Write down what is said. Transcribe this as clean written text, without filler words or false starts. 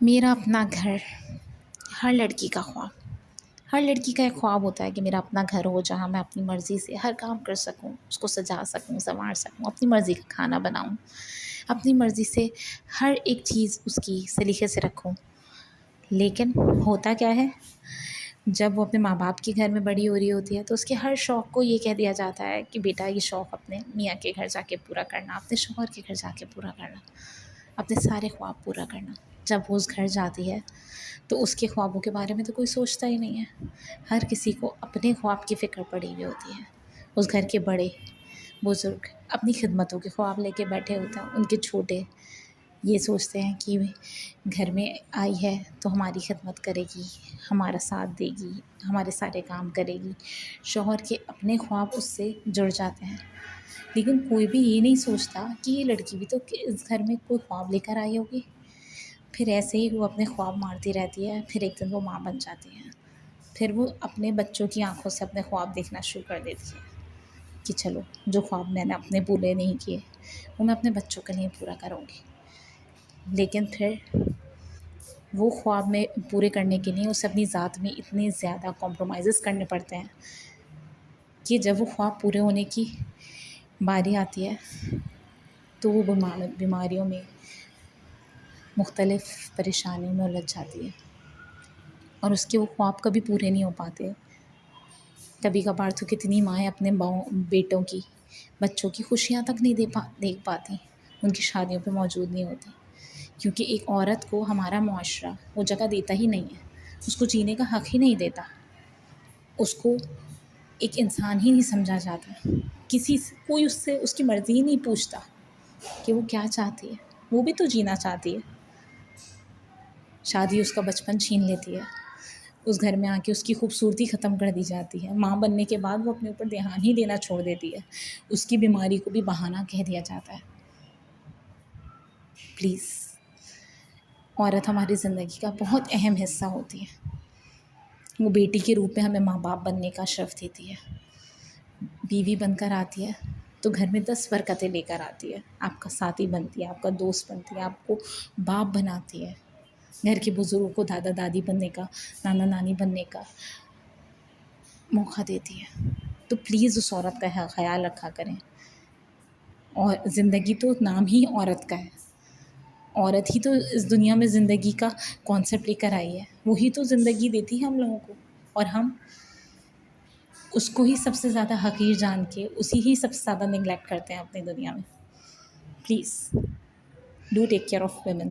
میرا اپنا گھر ہر لڑکی کا خواب، ہر لڑکی کا ایک خواب ہوتا ہے کہ میرا اپنا گھر ہو جہاں میں اپنی مرضی سے ہر کام کر سکوں، اس کو سجا سکوں، سنوار سکوں، اپنی مرضی کا کھانا بناؤں، اپنی مرضی سے ہر ایک چیز اس کی سلیقے سے رکھوں۔ لیکن ہوتا کیا ہے، جب وہ اپنے ماں باپ کے گھر میں بڑی ہو رہی ہوتی ہے تو اس کے ہر شوق کو یہ کہہ دیا جاتا ہے کہ بیٹا یہ شوق اپنے میاں کے گھر جا کے پورا کرنا، اپنے شوہر کے گھر جا کے پورا کرنا، اپنے سارے خواب پورا کرنا۔ جب وہ اس گھر جاتی ہے تو اس کے خوابوں کے بارے میں تو کوئی سوچتا ہی نہیں ہے۔ ہر کسی کو اپنے خواب کی فکر پڑی ہوئی ہوتی ہے۔ اس گھر کے بڑے بزرگ اپنی خدمتوں کے خواب لے کے بیٹھے ہوتے ہیں، ان کے چھوٹے یہ سوچتے ہیں کہ گھر میں آئی ہے تو ہماری خدمت کرے گی، ہمارا ساتھ دے گی، ہمارے سارے کام کرے گی۔ شوہر کے اپنے خواب اس سے جڑ جاتے ہیں، لیکن کوئی بھی یہ نہیں سوچتا کہ یہ لڑکی بھی تو اس گھر میں کوئی خواب لے کر آئی ہوگی۔ پھر ایسے ہی وہ اپنے خواب مارتی رہتی ہے، پھر ایک دن وہ ماں بن جاتی ہے، پھر وہ اپنے بچوں کی آنکھوں سے اپنے خواب دیکھنا شروع کر دیتی ہے کہ چلو جو خواب میں نے اپنے پورے نہیں کیے وہ میں اپنے بچوں کے لیے پورا کروں گی۔ لیکن پھر وہ خواب میں پورے کرنے کے لیے اسے اپنی ذات میں اتنے زیادہ کمپرومائزز کرنے پڑتے ہیں کہ جب وہ خواب پورے ہونے کی باری آتی ہے تو وہ بیماریوں میں، مختلف پریشانیوں میں الجھ جاتی ہے اور اس کے وہ خواب کبھی پورے نہیں ہو پاتے۔ کبھی کبھار تو کتنی مائیں اپنے بیٹوں کی، بچوں کی خوشیاں تک نہیں دیکھ پاتی، ان کی شادیوں پہ موجود نہیں ہوتی، کیونکہ ایک عورت کو ہمارا معاشرہ وہ جگہ دیتا ہی نہیں ہے، اس کو جینے کا حق ہی نہیں دیتا، اس کو ایک انسان ہی نہیں سمجھا جاتا، کوئی اس سے اس کی مرضی ہی نہیں پوچھتا کہ وہ کیا چاہتی ہے۔ وہ بھی تو جینا چاہتی ہے۔ شادی اس کا بچپن چھین لیتی ہے، اس گھر میں آ کے اس کی خوبصورتی ختم کر دی جاتی ہے، ماں بننے کے بعد وہ اپنے اوپر دھیان ہی دینا چھوڑ دیتی ہے، اس کی بیماری کو بھی بہانہ کہہ دیا جاتا ہے۔ پلیز، عورت ہماری زندگی کا بہت اہم حصہ ہوتی ہے۔ وہ بیٹی کے روپ میں ہمیں ماں باپ بننے کا شرف دیتی ہے، بیوی بن کر آتی ہے تو گھر میں 10 برکتیں لے کر آتی ہے، آپ کا ساتھی بنتی ہے، آپ کا دوست بنتی ہے، آپ کو باپ بناتی ہے، گھر کے بزرگوں کو دادا دادی بننے کا، نانا نانی بننے کا موقع دیتی ہے۔ تو پلیز اس عورت کا خیال رکھا کریں۔ اور زندگی تو نام ہی عورت کا ہے، عورت ہی تو اس دنیا میں زندگی کا کانسیپٹ لے کر آئی ہے، وہی تو زندگی دیتی ہے ہم لوگوں کو، اور ہم اس کو ہی سب سے زیادہ حقیر جان کے اسی ہی سب سے زیادہ نگلیکٹ کرتے ہیں اپنی دنیا میں۔ Please do take care of women.